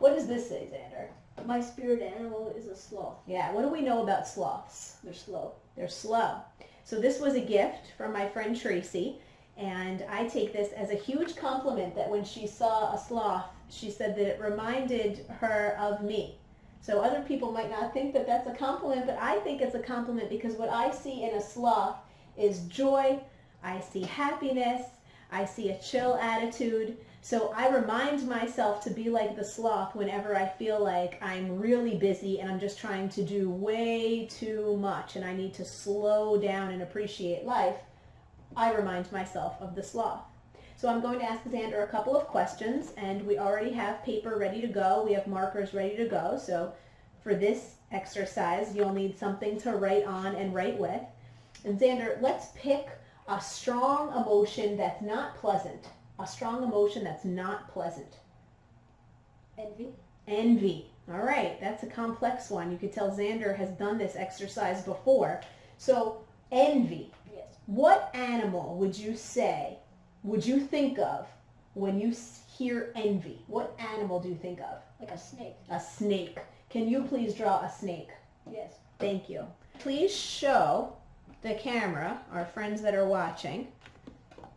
What does this say, Xander? My spirit animal is a sloth. Yeah, what do we know about sloths? They're slow. They're slow. So this was a gift from my friend Tracy, and I take this as a huge compliment that when she saw a sloth, she said that it reminded her of me. So other people might not think that that's a compliment, but I think it's a compliment because what I see in a sloth is joy, I see happiness, I see a chill attitude. So I remind myself to be like the sloth whenever I feel like I'm really busy and I'm just trying to do way too much and I need to slow down and appreciate life. I remind myself of the sloth. So I'm going to ask Xander a couple of questions, and we already have paper ready to go. We have markers ready to go. So for this exercise, you'll need something to write on and write with. And Xander, let's pick a strong emotion that's not pleasant. A strong emotion that's not pleasant. Envy. Envy. All right, that's a complex one. You could tell Xander has done this exercise before. So envy. Yes. What animal would you say, would you think of when you hear envy? What animal do you think of? Like a snake. A snake. Can you please draw a snake? Yes. Thank you. Please show the camera, our friends that are watching,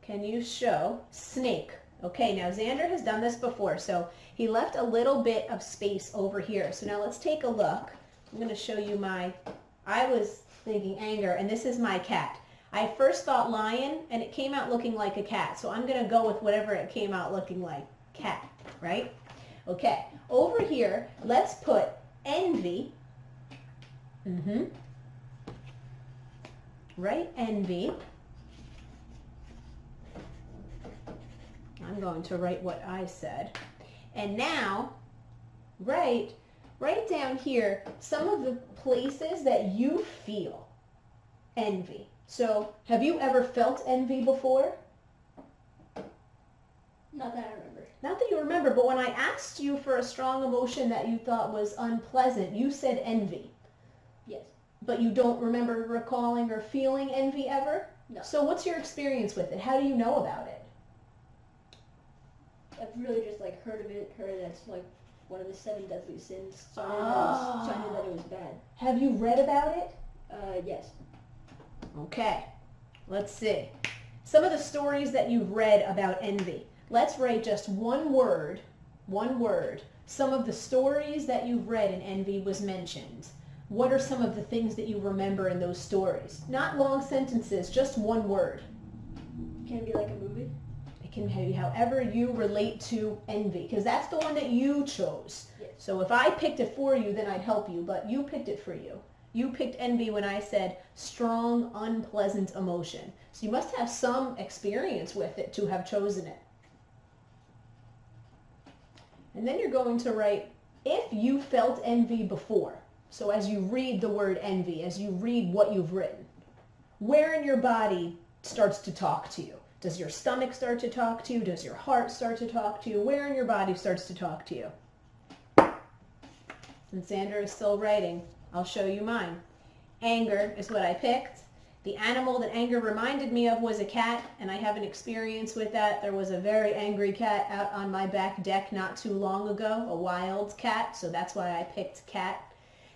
can you show snake? Okay, now Xander has done this before, so he left a little bit of space over here. So now let's take a look. I'm going to show you I was thinking anger, and this is my cat. I first thought lion, and it came out looking like a cat, so I'm going to go with whatever it came out looking like, cat, right? Okay, over here, let's put envy. Right, envy. I'm going to write what I said. And now, write down here some of the places that you feel envy. So, have you ever felt envy before? Not that I remember. Not that you remember, but when I asked you for a strong emotion that you thought was unpleasant, you said envy. Yes. But you don't remember recalling or feeling envy ever? No. So what's your experience with it? How do you know about it? I've really just like heard that's like one of the 7 deadly sins. So I knew that it was bad. Have you read about it? Yes. Okay, let's see. Some of the stories that you've read about envy. Let's write just one word. Some of the stories that you've read in envy was mentioned. What are some of the things that you remember in those stories? Not long sentences, just one word. Can it be like a movie? It can be however you relate to envy, because that's the one that you chose. Yes. So if I picked it for you, then I'd help you, but you picked it for you. You picked envy when I said strong, unpleasant emotion. So you must have some experience with it to have chosen it. And then you're going to write, if you felt envy before. So as you read the word envy, as you read what you've written, where in your body starts to talk to you? Does your stomach start to talk to you? Does your heart start to talk to you? Where in your body starts to talk to you? Since Xander is still writing, I'll show you mine. Anger is what I picked. The animal that anger reminded me of was a cat, and I have an experience with that. There was a very angry cat out on my back deck not too long ago, a wild cat, so that's why I picked cat.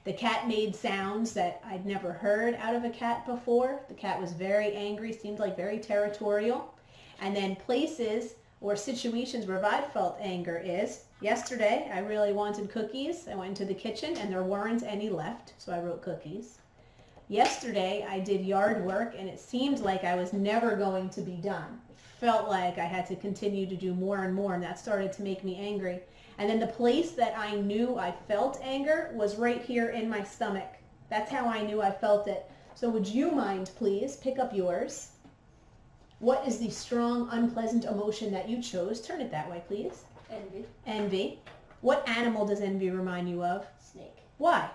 The cat made sounds that I'd never heard out of a cat before. The cat was very angry, seemed like very territorial. And then places or situations where I felt anger is, yesterday I really wanted cookies. I went into the kitchen and there weren't any left, so I wrote cookies. Yesterday I did yard work and it seemed like I was never going to be done. It felt like I had to continue to do more and more, and that started to make me angry. And then the place that I knew I felt anger was right here in my stomach. That's how I knew I felt it. So would you mind, please, pick up yours? What is the strong, unpleasant emotion that you chose? Turn it that way, please. Envy. Envy. What animal does envy remind you of? Snake. Why?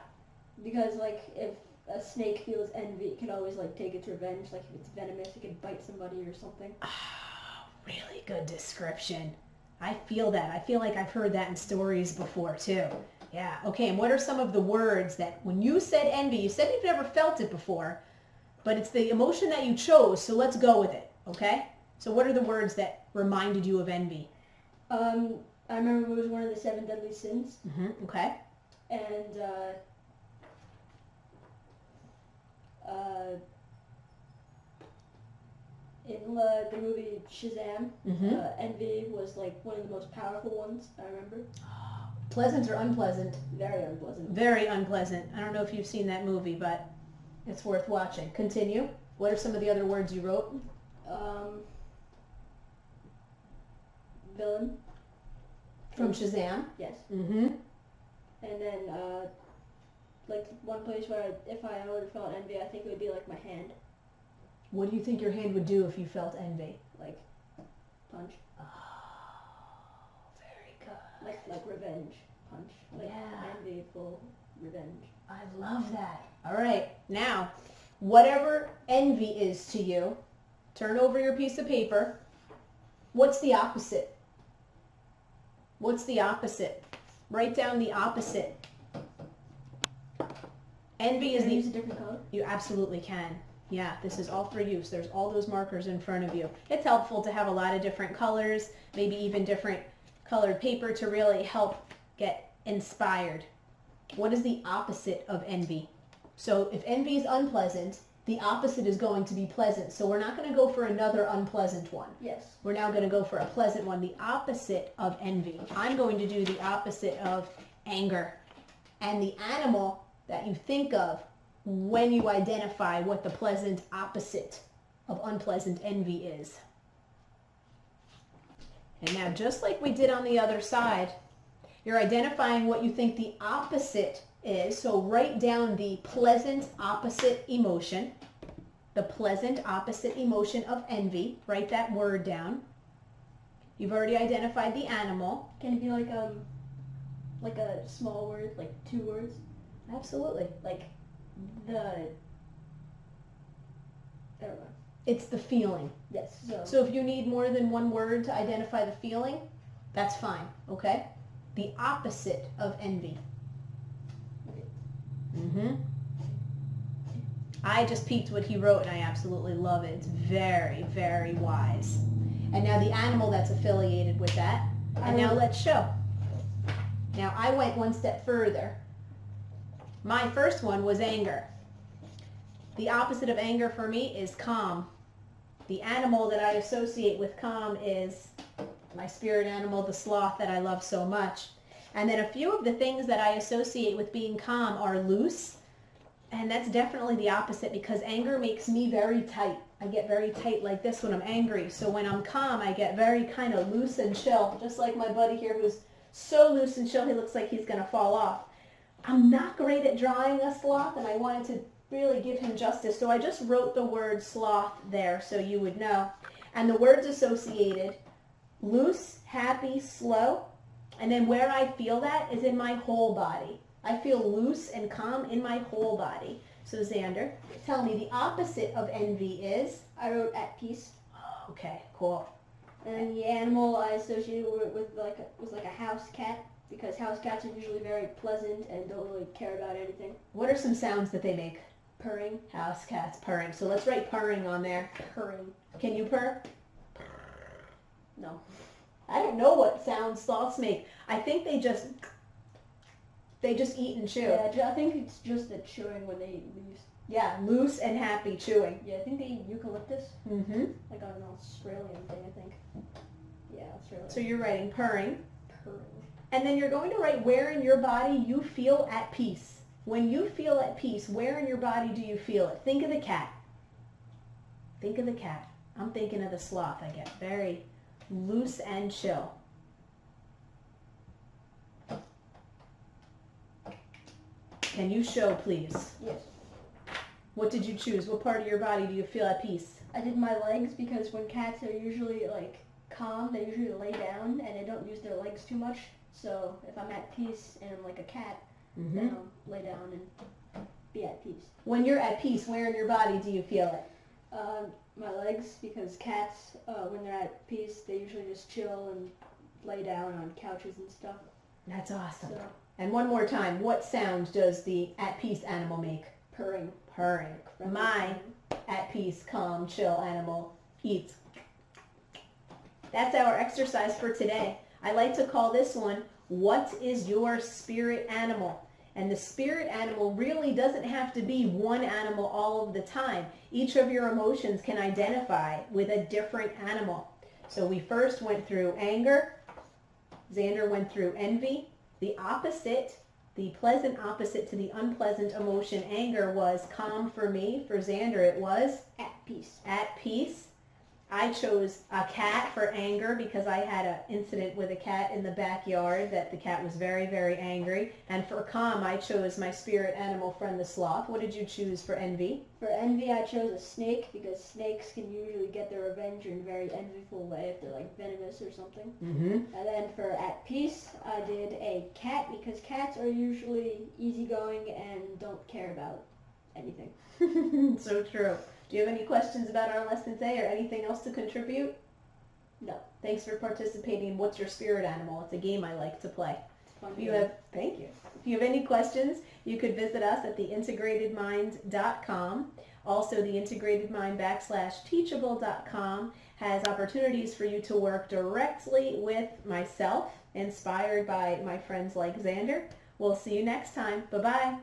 Because like if a snake feels envy, it can always like take its revenge. Like if it's venomous, it can bite somebody or something. Oh, really good description. I feel that. I feel like I've heard that in stories before too. Yeah, okay, and what are some of the words that when you said envy, you said you've never felt it before, but it's the emotion that you chose, so let's go with it, okay? So what are the words that reminded you of envy? I remember it was one of the 7 deadly sins. Okay. And in the movie Shazam, envy was like one of the most powerful ones, I remember. Pleasant or unpleasant? Very unpleasant. Very unpleasant. I don't know if you've seen that movie, but it's worth watching. Continue. What are some of the other words you wrote? Villain. From Shazam? Yes. Mm-hmm. And then, like one place where if I would have felt envy, I think it would be like my hand. What do you think your hand would do if you felt envy? Like, punch. Oh, very good. Like revenge punch. Like Yeah. envyful revenge. I love that. All right. Now, whatever envy is to you, turn over your piece of paper. What's the opposite? What's the opposite? Write down the opposite. Envy is Can I the... use a different color? You absolutely can. Yeah, this is all for use. There's all those markers in front of you. It's helpful to have a lot of different colors, maybe even different colored paper to really help get inspired. What is the opposite of envy? So if envy is unpleasant, the opposite is going to be pleasant. So we're not going to go for another unpleasant one. Yes. We're now going to go for a pleasant one, the opposite of envy. I'm going to do the opposite of anger. And the animal that you think of when you identify what the pleasant opposite of unpleasant envy is. And now, just like we did on the other side, you're identifying what you think the opposite is. So write down the pleasant opposite emotion. The pleasant opposite emotion of envy. Write that word down. You've already identified the animal. Can it be like a small word, like 2 words? Absolutely. Like I don't know. It's the feeling. Yes. So if you need more than one word to identify the feeling, that's fine, okay? The opposite of envy. I just peeped what he wrote and I absolutely love it. It's very, very wise. And now the animal that's affiliated with that. And now let's show. Now I went one step further. My first one was anger. The opposite of anger for me is calm. The animal that I associate with calm is my spirit animal, the sloth that I love so much. And then a few of the things that I associate with being calm are loose. And that's definitely the opposite because anger makes me very tight. I get very tight like this when I'm angry. So when I'm calm, I get very kind of loose and chill. Just like my buddy here who's so loose and chill, he looks like he's going to fall off. I'm not great at drawing a sloth and I wanted to really give him justice. So I just wrote the word sloth there so you would know. And the words associated, loose, happy, slow. And then where I feel that is in my whole body. I feel loose and calm in my whole body. So Xander, tell me the opposite of envy is? I wrote at peace. Okay, cool. And the animal I associated with was like a house cat because house cats are usually very pleasant and don't really care about anything. What are some sounds that they make? Purring. House cats purring. So let's write purring on there. Purring. Can you purr? No. I don't know what sounds sloths make. I think they just eat and chew. Yeah, I think it's just the chewing when they leave. Yeah, loose and happy chewing. Yeah, I think they eat eucalyptus. Mm-hmm. Like on an Australian thing, I think. Yeah, Australian. So you're writing purring. Purring. And then you're going to write where in your body you feel at peace. When you feel at peace, where in your body do you feel it? Think of the cat. Think of the cat. I'm thinking of the sloth. I get very loose and chill. Can you show, please? Yes. What did you choose? What part of your body do you feel at peace? I did my legs because when cats are usually like calm, they usually lay down and they don't use their legs too much. So if I'm at peace and I'm like a cat, then I'll lay down and be at peace. When you're at peace, where in your body do you feel it? My legs, because cats, when they're at peace, they usually just chill and lay down on couches and stuff. That's awesome. So, And one more time, what sound does the at peace animal make? purring. Purring. My at peace, calm, chill animal eats. That's our exercise for today. I like to call this one, what is your spirit animal? And the spirit animal really doesn't have to be one animal all of the time. Each of your emotions can identify with a different animal. So we first went through anger. Xander went through envy. The opposite, the pleasant opposite to the unpleasant emotion, anger, was calm for me. For Xander, it was At peace. at peace. I chose a cat for anger because I had an incident with a cat in the backyard that the cat was very, very angry. And for calm, I chose my spirit animal friend, the sloth. What did you choose for envy? For envy, I chose a snake because snakes can usually get their revenge in a very envyful way if they're like venomous or something. Mm-hmm. And then for at peace, I did a cat because cats are usually easygoing and don't care about anything. So true. Do you have any questions about our lesson today or anything else to contribute? No. Thanks for participating. What's your spirit animal? It's a game I like to play. Fun If you game. have, thank you. If you have any questions, you could visit us at theintegratedmind.com. Also, theintegratedmind /teachable.com has opportunities for you to work directly with myself, inspired by my friends like Xander. We'll see you next time. Bye-bye.